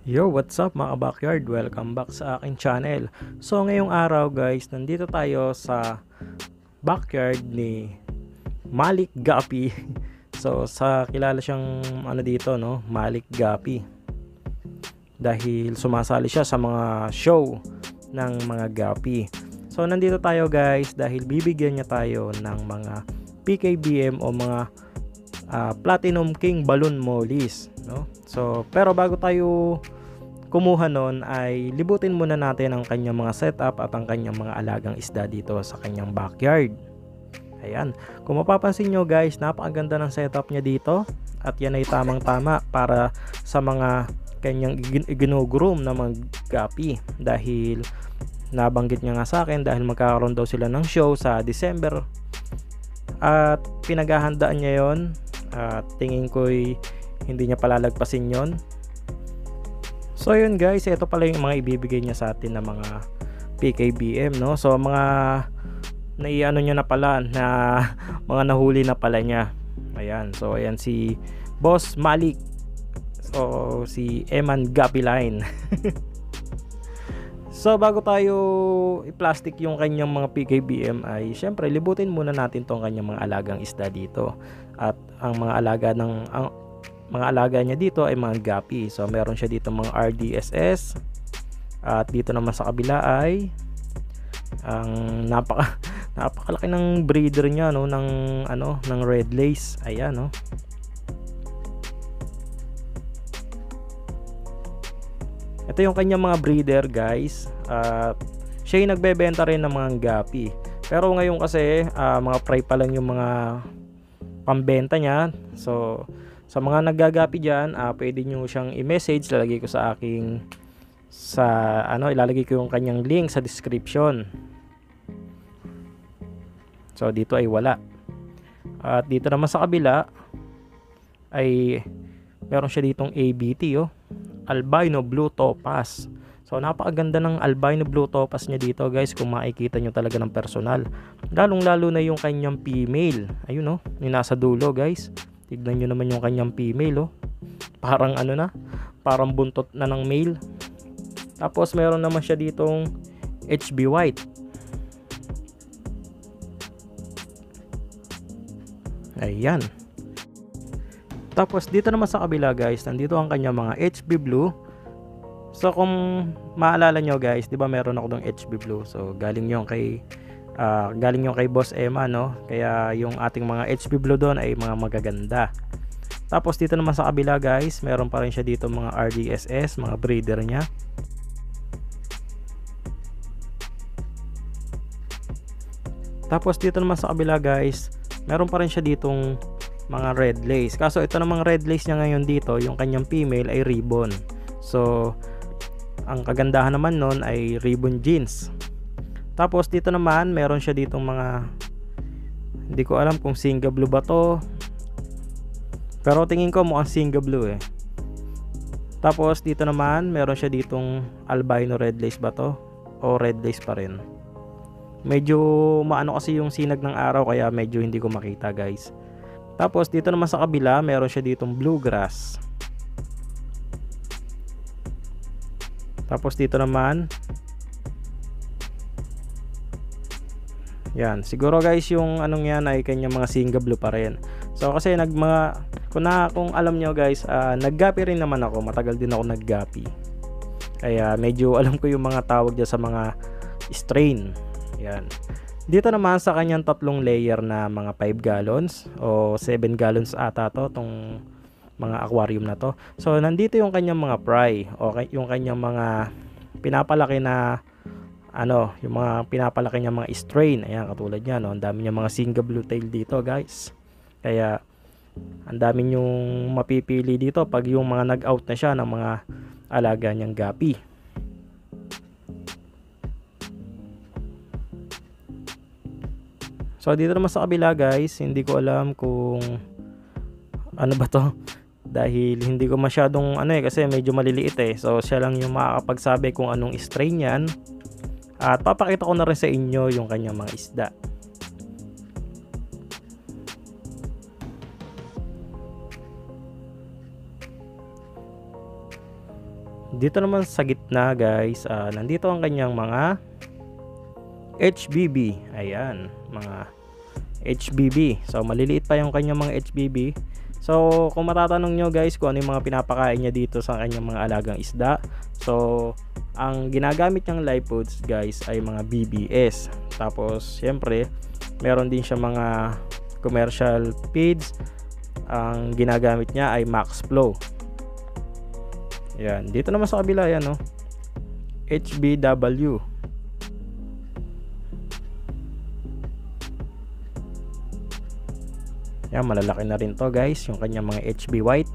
Yo, what's up mga backyard? Welcome back sa aking channel. So ngayong araw guys, nandito tayo sa backyard ni Malik Gapi. So sa kilala siyang ano dito no, Malik Gapi. Dahil sumasali siya sa mga show ng mga Gapi. So nandito tayo guys dahil bibigyan niya tayo ng mga PKBM o mga Platinum King Balloon Mollies, no? So pero bago tayo kumuha nun ay libutin muna natin ang kanyang mga setup at ang kanyang mga alagang isda dito sa kanyang backyard. Ayan, kung mapapansin nyo guys, napakaganda ng setup niya dito at yan ay tamang tama para sa mga kanyang ginugroom na mga gapi, dahil nabanggit niya nga sa akin dahil magkakaroon daw sila ng show sa December at pinaghahandaan niya yon. At tingin ko'y hindi niya palalagpasin yon. So yun guys, ito pala yung mga ibibigay niya sa atin na mga PKBM, no? So mga naiano niya na pala na mga nahuli na pala niya. Ayan, so ayan si Boss Malik. So si Eman Gapiline. So bago tayo i-plastic yung kanyang mga PKBM ay syempre libutin muna natin tong kanyang mga alagang isda dito. At ang mga alaga niya dito ay mga gapi. So meron siya dito mga RDSS. At dito naman sa kabila ay ang napakalaki ng breeder niya no, ng red lace. Ayan no. Ito yung kanyang mga breeder guys. Siya yung nagbebenta rin ng mga gapi. Pero ngayon kasi mga fry pa lang yung mga pambenta niya. So sa mga naggagapi dyan, pwede nyo siyang i-message. Lalagay ko sa aking ilalagay ko yung kanyang link sa description. So dito ay wala. At dito naman sa kabila ay meron siya ditong ABT Albino Blue Topaz. So napakaganda ng Albino Blue Topaz niya dito guys, kung makikita nyo talaga ng personal. Lalong lalo na yung kanyang female. Ayun yung nasa dulo guys. Tignan nyo naman yung kanyang female Parang parang buntot na ng male. Tapos meron naman siya ditong HB White. Ayan. Tapos dito naman sa kabila guys, nandito ang kanyang mga HB Blue. So kung maalala nyo guys, 'di ba meron ako ng HB Blue. So galing yung kay Boss Emma no. Kaya yung ating mga HB Blue doon ay mga magaganda. Tapos dito naman sa kabila guys, meron pa rin siya dito mga RDSS, mga breeder niya. Tapos dito naman sa kabila guys, meron pa rin siya ditong mga red lace. Kaso ito namang red lace niya ngayon dito, yung kanyang female ay ribbon. So ang kagandahan naman nun ay ribbon jeans. Tapos dito naman meron siya ditong mga, hindi ko alam kung Singa Blue ba to, pero tingin ko mukhang Singa Blue Tapos dito naman meron siya ditong albino red lace ba to, o red lace pa rin. Medyo maano kasi yung sinag ng araw kaya medyo hindi ko makita guys. Tapos dito naman sa kabila meron siya ditong bluegrass. Tapos dito naman, yan, siguro guys yung anong yan ay kanyang mga Singa Blue pa rin. So kasi kung alam nyo guys, naggapi rin naman ako, matagal din ako naggapi. Kaya medyo alam ko yung mga tawag dyan sa mga strain. Yan. Dito naman sa kanyang tatlong layer na mga 5 gallons o 7 gallons ata to, tong mga aquarium na to. So nandito yung kanyang mga fry o yung kanyang mga pinapalaki na yung mga pinapalaki niya mga strain. Ayan, katulad niya Ang dami niya mga Singa Blue tail dito guys. Kaya ang dami nyong mapipili dito pag yung mga nag-out na siya ng mga alaga niyang gapi. So dito naman sa kabila guys, hindi ko alam kung ano ba to, dahil hindi ko masyadong kasi medyo maliliit So siya lang yung makakapagsabi kung anong strain yan. At papakita ko na rin sa inyo yung kanyang mga isda. Dito naman sa gitna guys, nandito ang kanyang mga HBB. Ayan, mga HBB. So maliliit pa yung kanyang mga HBB. So kung matatanong nyo guys kung ano yung mga pinapakain niya dito sa kanyang mga alagang isda, so ang ginagamit niyang live foods guys ay mga BBS. Tapos syempre meron din siya mga commercial feeds. Ang ginagamit niya ay Max Flow. Yan, dito naman sa kabila yan, no? HBW. Yan, malalaki na rin to guys, yung kanyang mga HB White.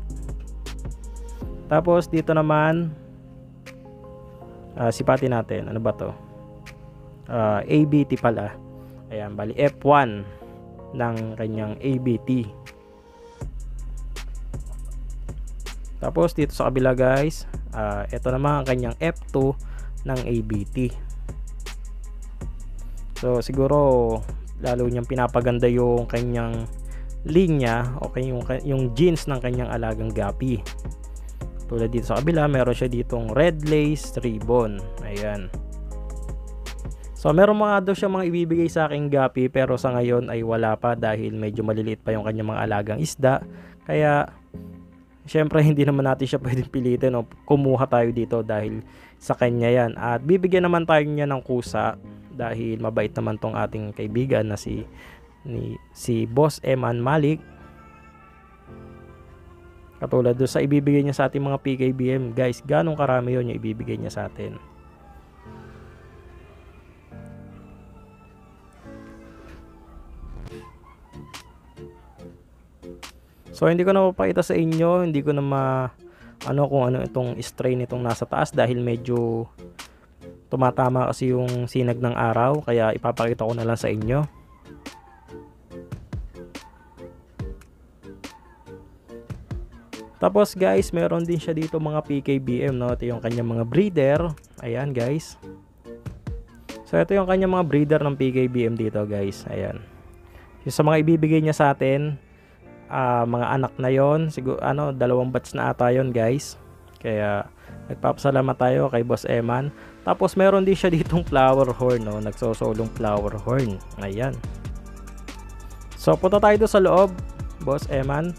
Tapos dito naman sipatin natin, ano ba to? ABT pala. Ayan, bali F1 ng kanyang ABT. Tapos dito sa kabila guys, ito naman ang kanyang F2 ng ABT. So siguro lalo niyang pinapaganda yung kanyang linya o yung genes ng kanyang alagang gapi. Tulad dito sa kabila, meron siya ditong red lace ribbon. Ayan. So meron mga daw siya mga ibibigay sa aking gapi, pero sa ngayon ay wala pa dahil medyo maliliit pa yung kanyang mga alagang isda. Kaya syempre hindi naman natin siya pwedeng pilitin o kumuha tayo dito dahil sa kanya yan. At bibigyan naman tayo niya ng kusa dahil mabait naman tong ating kaibigan na si Boss Eman Malik. Katulad doon sa ibibigay niya sa ating mga PKBM guys, ganong karami yun yung ibibigay niya sa atin. So hindi ko na mapakita sa inyo, hindi ko na kung ano itong strain itong nasa taas dahil medyo tumatama kasi yung sinag ng araw, kaya ipapakita ko na lang sa inyo. Tapos guys, meron din siya dito mga PKBM, no? Ito yung kanyang mga breeder. Ayan guys. So ito yung kanyang mga breeder ng PKBM dito guys. Ayan. Yung sa mga ibibigay niya sa atin, mga anak na yon, siguro 2 batch na ata yon guys. Kaya nagpapasalamat tayo kay Boss Eman. Tapos meron din siya ditong flower horn, no? Nagsosolong flower horn. Ayan. So punta tayo doon sa loob, Boss Eman.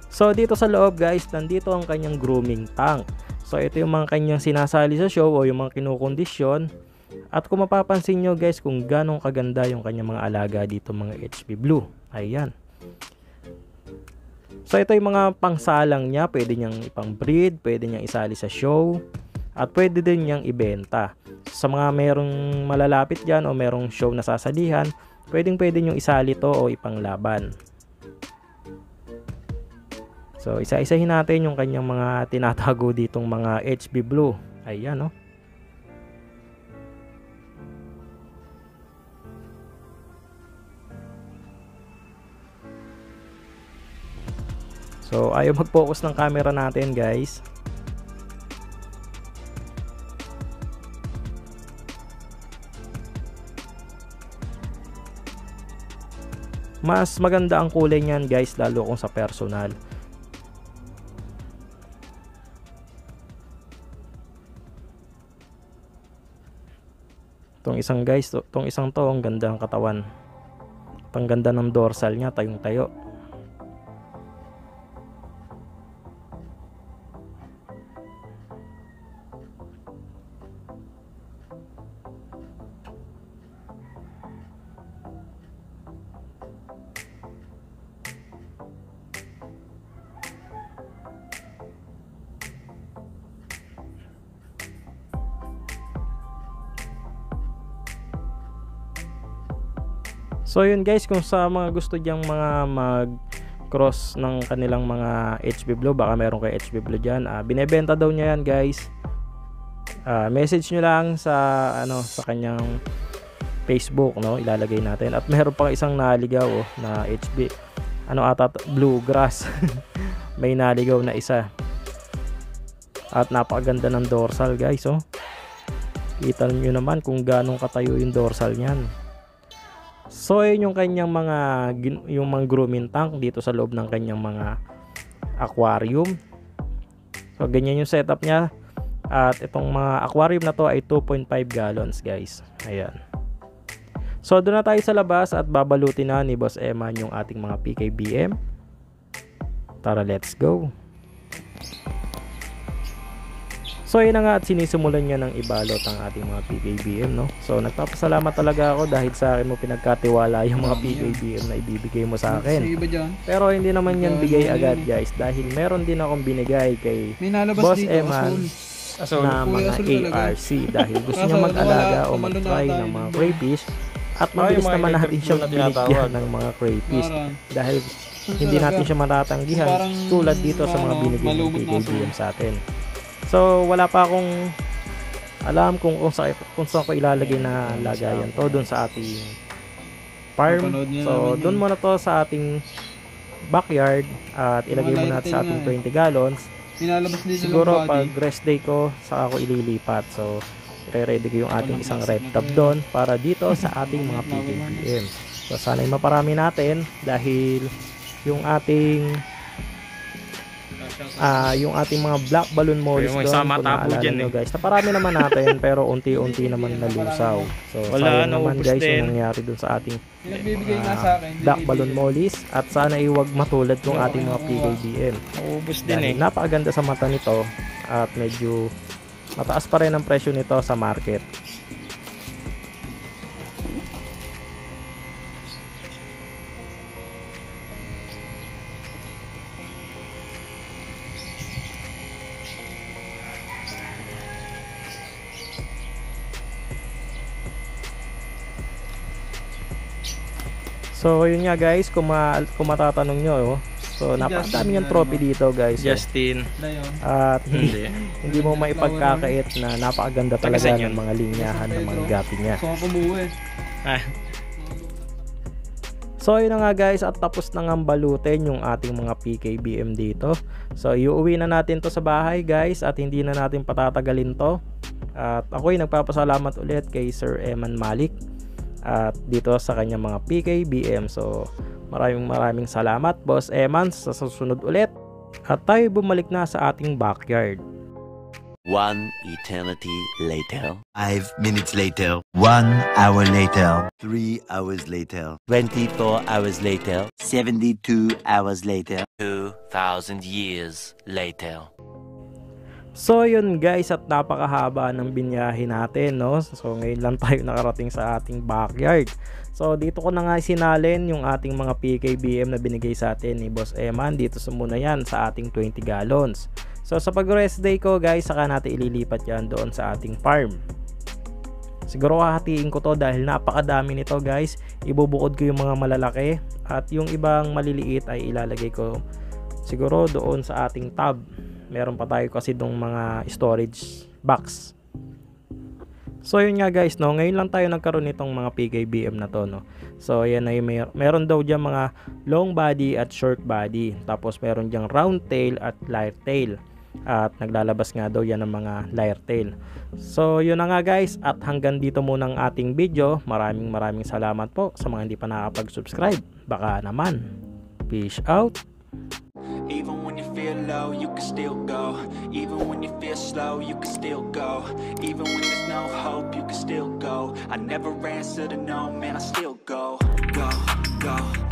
So dito sa loob guys, nandito ang kanyang grooming tank. So ito yung mga kanyang sinasali sa show o yung mga kinukondisyon. At kung mapapansin nyo guys kung ganong kaganda yung kanyang mga alaga dito, mga HB Blue. Ayan. So ito yung mga pangsalang niya, pwede niyang ipang breed, pwede niyang isali sa show, at pwede din niyang ibenta. Sa mga merong malalapit dyan o merong show na sasalihan, pwede niyong isali to o ipanglaban. So isa-isahin natin yung kanyang mga tinatago ditong mga HB Blue. Ayan, no? So ayaw mag-focus ng camera natin guys. Mas maganda ang kulay niyan guys, lalo kung sa personal. Itong isang guys, itong isang to, ang ganda ng katawan. Ang ganda ng dorsal niya, tayong-tayo. So yun guys, kung sa mga gusto diyang mga mag-cross ng kanilang mga HB Blue, baka meron kay HB Blue dyan, binebenta daw niya yan guys. Message nyo lang sa sa kanyang Facebook, no? Ilalagay natin. At meron pang isang naligaw na HB Bluegrass. May naligaw na isa. At napakaganda ng dorsal guys, oh. Kita nyo naman kung ganong katayo yung dorsal niyan. So yun yung kanyang mga grooming tank dito sa loob ng kanyang mga aquarium. So ganyan yung setup niya. At itong mga aquarium na to ay 2.5 gallons guys. Ayan. So doon na tayo sa labas at babalutin na ni Boss Eman yung ating mga PKBM. Tara, let's go. So yun na nga at sinisimulan niya ng ibalot ang ating mga PKBM, no? So nagpapasalamat talaga ako dahil sa akin mo pinagkatiwala yung mga PKBM na ibibigay mo sa akin. Pero hindi naman yan bigay agad guys, dahil meron din akong binigay kay Boss Eman na mga ARC dahil gusto niya mag-alaga o mag-try ng mga crayfish at mabilis naman natin siyang binigyan ng mga crayfish dahil hindi natin siya matatanggihan tulad dito sa mga binigay ng PKBM sa atin. So wala pa akong alam kung saan ko ilalagay na lagayan to doon sa ating farm. So doon muna to sa ating backyard at ilagay muna natin sa ating 20 gallons. Siguro pag rest day ko saka ako ililipat. So i-ready ko yung ating isang red tub doon para dito sa ating mga PKBM. So sana'y maparami natin dahil yung ating mga black balloon mollies doon, kung naalala nyo guys, naparami naman natin pero unti-unti naman nalusaw. So sayang naman guys yung nangyari doon sa ating black balloon mollies at sana iwag matulad yung ating mga PKBM. Ubus din napakaganda sa mata nito at medyo mataas pa rin ang presyo nito sa market. So yun nga guys, kung matatanong nyo, so napakadami niyang trophy dito guys. Justin. At hindi mo maipagkakait na napakaganda talaga ng mga linyahan ng mga gapi niya. So yun na nga guys, at tapos na nga balutin yung ating mga PKBM dito. So iuwi na natin to sa bahay guys at hindi na natin patatagalin to. At ako'y nagpapasalamat ulit kay Sir Eman Malik at dito sa kanyang mga PKBM. So maraming salamat Boss Eman. Sa susunod ulit at tayo bumalik na sa ating backyard. 1 eternity later. 5 minutes later. 1 hour later. 3 hours later. 24 hours later. 72 hours later. 2,000 years later. So yun guys, at napakahaba ng binyahe natin, no? So ngayon lang tayo nakarating sa ating backyard. So dito ko na nga sinalin yung ating mga PKBM na binigay sa atin ni Boss Eman. Dito sa muna yan sa ating 20 gallons. So sa pag-rest day ko guys, saka natin ililipat yan doon sa ating farm. Siguro hahatiin ko to dahil napakadami nito guys. Ibubukod ko yung mga malalaki at yung ibang maliliit ay ilalagay ko siguro doon sa ating tub. Meron pa tayo kasi dong mga storage box. So yun nga guys, no, ngayon lang tayo nagkaroon nitong mga PKBM na to, no. So yan ay meron daw diyan mga long body at short body. Tapos meron diyang round tail at lyre tail. At naglalabas nga daw yan ng mga lyre tail. So yun na nga guys, at hanggang dito muna ang ating video. Maraming salamat po sa mga hindi pa nakapag-subscribe. Baka naman. Peace out. Even when you feel low, you can still go. Even when you feel slow, you can still go. Even when there's no hope, you can still go. I never answer to no, man, I still go. Go, go.